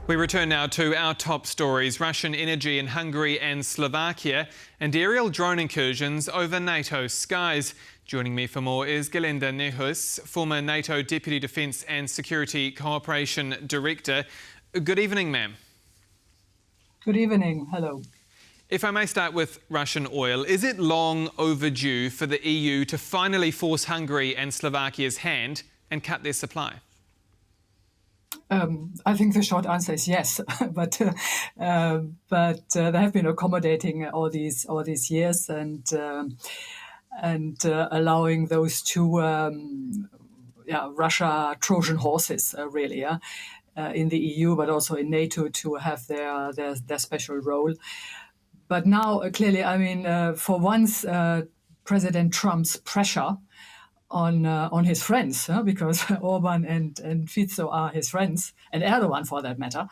We return now to our top stories: Russian energy in Hungary and Slovakia, and aerial drone incursions over NATO skies. Joining me for more is Gerlinde Niehus, former NATO Deputy Defence and Security Cooperation Director. Good evening, ma'am. Good evening. Hello. If I may start with Russian oil, is it long overdue for the EU to finally force Hungary and Slovakia's hand and cut their supply? I think the short answer is yes, but they have been accommodating all these years and allowing those two Russia Trojan horses in the EU, but also in NATO to have their special role. But now clearly, for once, President Trump's pressure on his friends, because Orban and Fico are his friends, and Erdogan for that matter.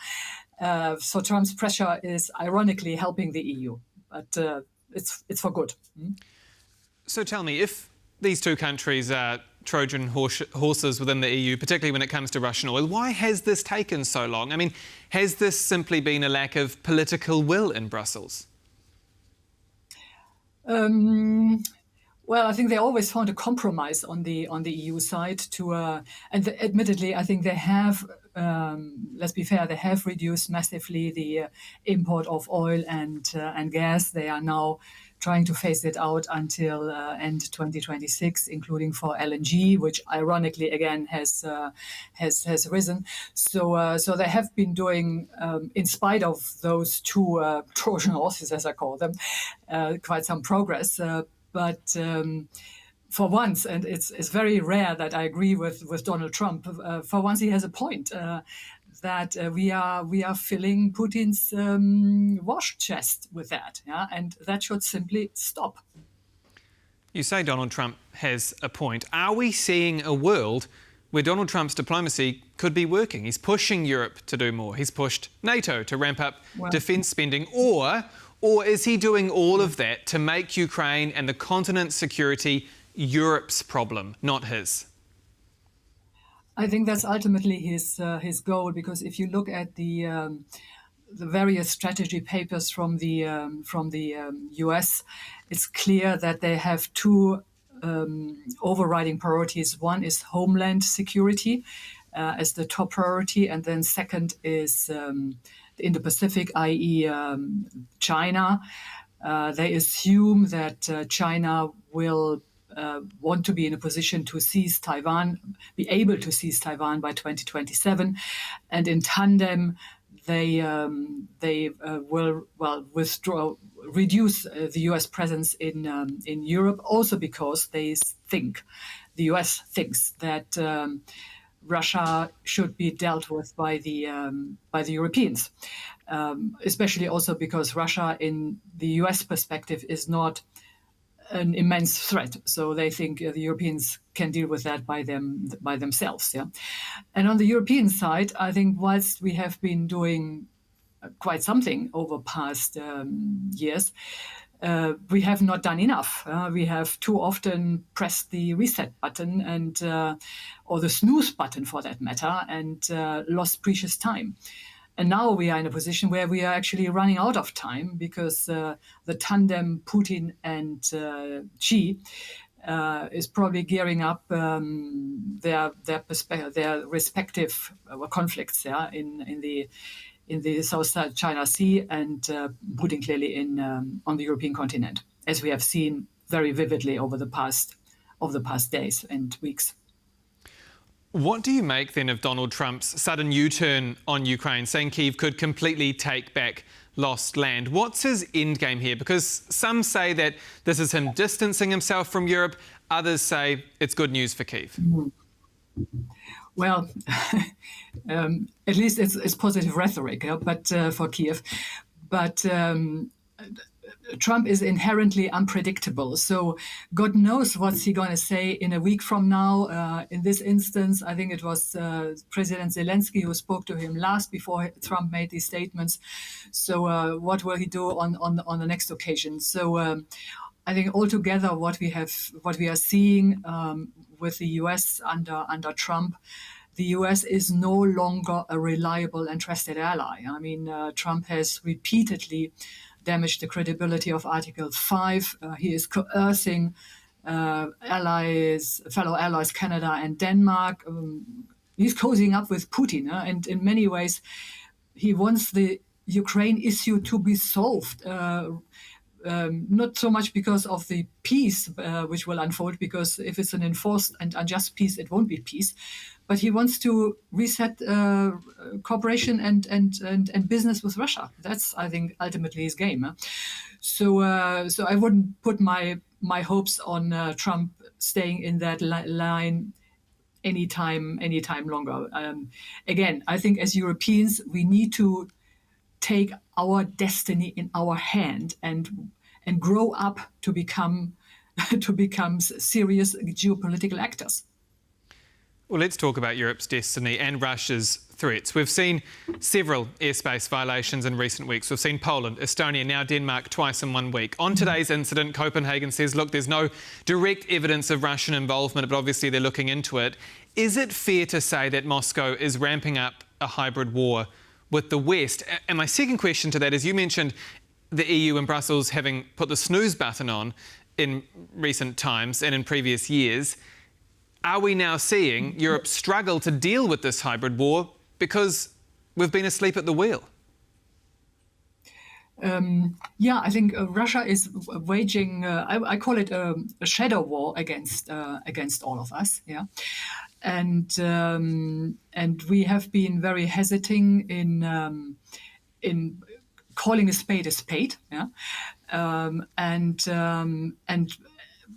So Trump's pressure is ironically helping the EU, but it's for good. So tell me, if these two countries are Trojan horses within the EU, particularly when it comes to Russian oil, why has this taken so long? I mean, has this simply been a lack of political will in Brussels? Well, I think they always found a compromise on the EU side and admittedly, I think they have. Let's be fair, they have reduced massively the import of oil and gas. They are now trying to phase it out until end 2026, including for LNG, which ironically again has risen. So they have been doing, in spite of those two Trojan horses, as I call them, quite some progress. But for once, and it's very rare that I agree with Donald Trump, for once he has a point that we are filling Putin's wash chest with that, and that should simply stop. You say Donald Trump has a point. Are we seeing a world where Donald Trump's diplomacy could be working? He's pushing Europe to do more. He's pushed NATO to ramp up defence spending, or is he doing all of that to make Ukraine and the continent's security Europe's problem, not his? I think that's ultimately his goal, because if you look at the various strategy papers from the US, it's clear that they have two overriding priorities. One is homeland security as the top priority, and then second is the Indo-Pacific, i.e. China. They assume that China will want to be in a position to seize Taiwan, be able to seize Taiwan by 2027, and in tandem they will reduce the U.S. presence in Europe. Also because the U.S. thinks that Russia should be dealt with by the Europeans, especially also because Russia, in the U.S. perspective, is not an immense threat. So they think the Europeans can deal with that by themselves. Yeah, and on the European side, I think whilst we have been doing quite something over past years, we have not done enough. We have too often pressed the reset button or the snooze button for that matter, and lost precious time. And now we are in a position where we are actually running out of time, because the tandem Putin and Xi is probably gearing up their respective conflicts in the South China Sea, and Putin clearly on the European continent, as we have seen very vividly over the past days and weeks. What do you make then of Donald Trump's sudden U-turn on Ukraine, saying Kyiv could completely take back lost land? What's his endgame here? Because some say that this is him distancing himself from Europe. Others say it's good news for Kyiv. Well, at least it's positive rhetoric, but for Kyiv. But Trump is inherently unpredictable. So God knows what's he going to say in a week from now. In this instance, I think it was President Zelensky who spoke to him last before Trump made these statements. So what will he do on the next occasion? So I think altogether what we are seeing with the US under Trump, the US is no longer a reliable and trusted ally. I mean, Trump has repeatedly damaged the credibility of Article 5. He is coercing fellow allies, Canada and Denmark. He's cozying up with Putin, and in many ways, he wants the Ukraine issue to be solved. Not so much because of the peace which will unfold, because if it's an enforced and unjust peace, it won't be peace. But he wants to reset cooperation and business with Russia. That's, I think, ultimately his game. So I wouldn't put my hopes on Trump staying in that line anytime longer. Again, I think as Europeans, we need to take our destiny in our hand and grow up to become serious geopolitical actors. Well, let's talk about Europe's destiny and Russia's threats. We've seen several airspace violations in recent weeks. We've seen Poland, Estonia, now Denmark twice in 1 week. On today's incident, Copenhagen says, look, there's no direct evidence of Russian involvement, but obviously they're looking into it. Is it fair to say that Moscow is ramping up a hybrid war with the West? And my second question to that is, you mentioned the EU and Brussels having put the snooze button on in recent times and in previous years. Are we now seeing Europe struggle to deal with this hybrid war because we've been asleep at the wheel? I think Russia is waging, I call it a shadow war against all of us. Yeah, and we have been very hesitant in calling a spade. Yeah, and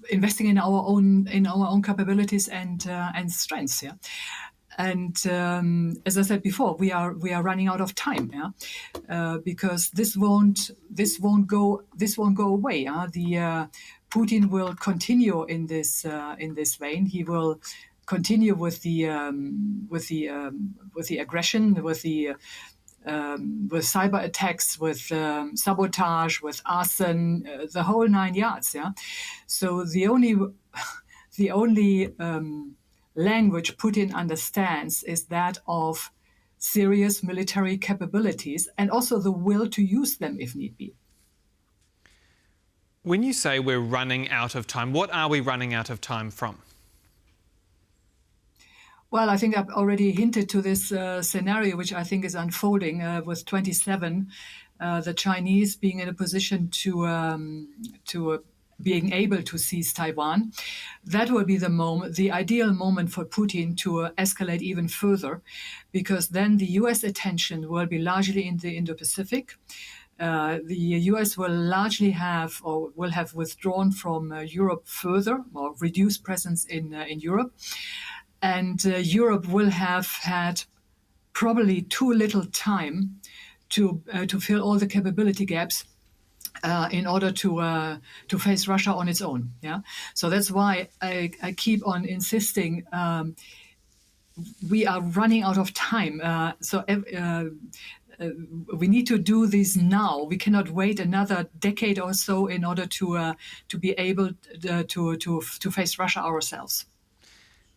investing in our own capabilities and strengths. Yeah. And as I said before, we are running out of time, because this won't go away. Putin will continue in this vein. He will continue with the aggression, with cyber attacks, with sabotage, with arson, the whole 9 yards. Yeah. So the only language Putin understands is that of serious military capabilities and also the will to use them if need be. When you say we're running out of time, what are we running out of time from? Well, I think I've already hinted to this scenario, which I think is unfolding with 27, the Chinese being in a position to being able to seize Taiwan. That will be the ideal moment for Putin to escalate even further, because then the US attention will be largely in the Indo-Pacific. The US will largely have withdrawn from Europe further, or reduced presence in Europe. And Europe will have had probably too little time to fill all the capability gaps in order to face Russia on its own. Yeah, so that's why I keep on insisting. We are running out of time. We need to do this now. We cannot wait another decade or so in order to be able to face Russia ourselves.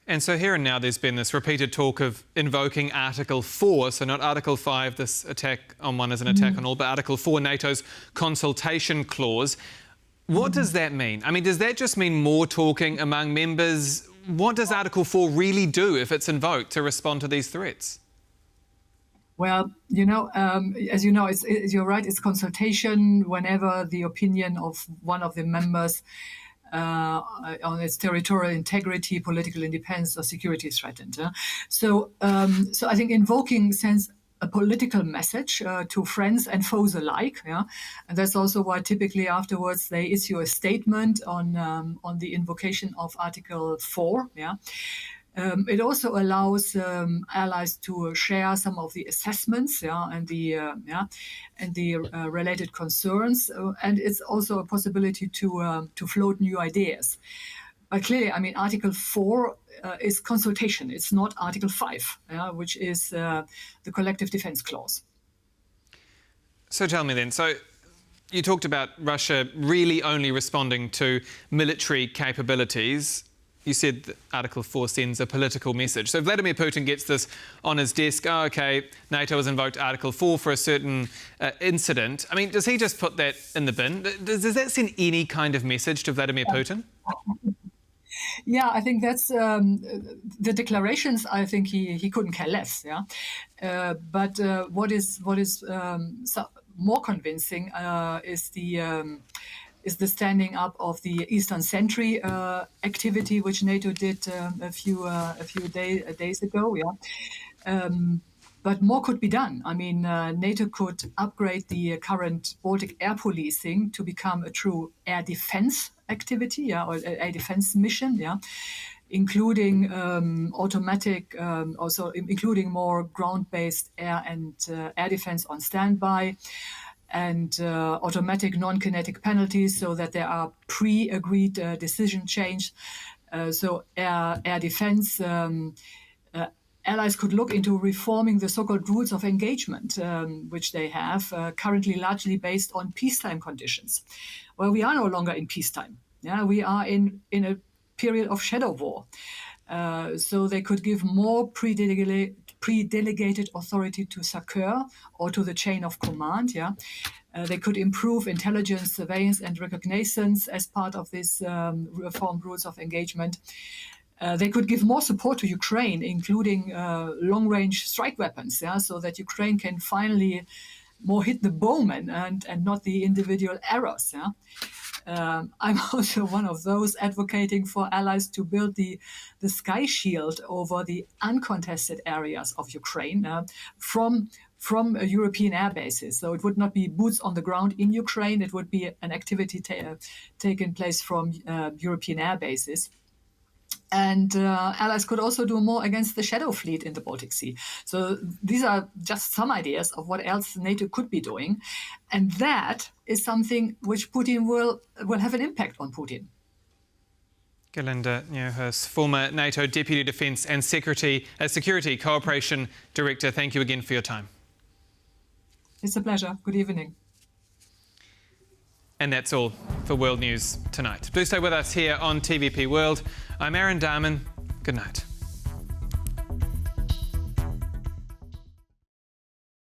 And so here and now there's been this repeated talk of invoking Article 4, so not Article 5, this attack on one is an attack on all, but Article 4, NATO's consultation clause. What does that mean? I mean, does that just mean more talking among members? What does Article 4 really do if it's invoked to respond to these threats? Well, as you know, you're right, it's consultation whenever the opinion of one of the members on its territorial integrity, political independence, or security is threatened. So I think invoking sends a political message to friends and foes alike. Yeah, and that's also why typically afterwards they issue a statement on the invocation of Article 4. Yeah. It also allows allies to share some of the assessments, and the related concerns, and it's also a possibility to float new ideas. But clearly, I mean, Article 4 is consultation. It's not Article 5, which is the collective defense clause. So tell me then. So you talked about Russia really only responding to military capabilities. you said that Article 4 sends a political message. So Vladimir Putin gets this on his desk. Oh, OK, NATO has invoked Article 4 for a certain incident. I mean, does he just put that in the bin? Does that send any kind of message to Vladimir Putin? Yeah, I think that's the declarations. I think he couldn't care less. Yeah, but what is more convincing is the standing up of the Eastern Sentry activity, which NATO did a few days ago. Yeah. But more could be done. I mean, NATO could upgrade the current Baltic air policing to become a true air defense activity, yeah, or a defense mission, yeah, including including more ground-based air and air defense on standby, and automatic non-kinetic penalties, so that there are pre-agreed decision change. So air defense. Allies could look into reforming the so-called rules of engagement, which they have, currently largely based on peacetime conditions. Well, we are no longer in peacetime. Yeah, we are in a period of shadow war. So they could give more pre-delegated authority to SACEUR or to the chain of command. Yeah, they could improve intelligence, surveillance, and reconnaissance as part of this reformed rules of engagement. They could give more support to Ukraine, including long-range strike weapons, yeah, so that Ukraine can finally more hit the bowman and not the individual arrows. Yeah? I'm also one of those advocating for allies to build the sky shield over the uncontested areas of Ukraine from European air bases. So it would not be boots on the ground in Ukraine. It would be an activity taking place from European air bases. And allies could also do more against the shadow fleet in the Baltic Sea. So these are just some ideas of what else NATO could be doing. And that is something which Putin will have an impact on Putin. Gerlinde Niehus, former NATO Deputy Defence and Security Cooperation Director, thank you again for your time. It's a pleasure. Good evening. And that's all for World News tonight. Do stay with us here on TVP World. I'm Aaron Darman. Good night.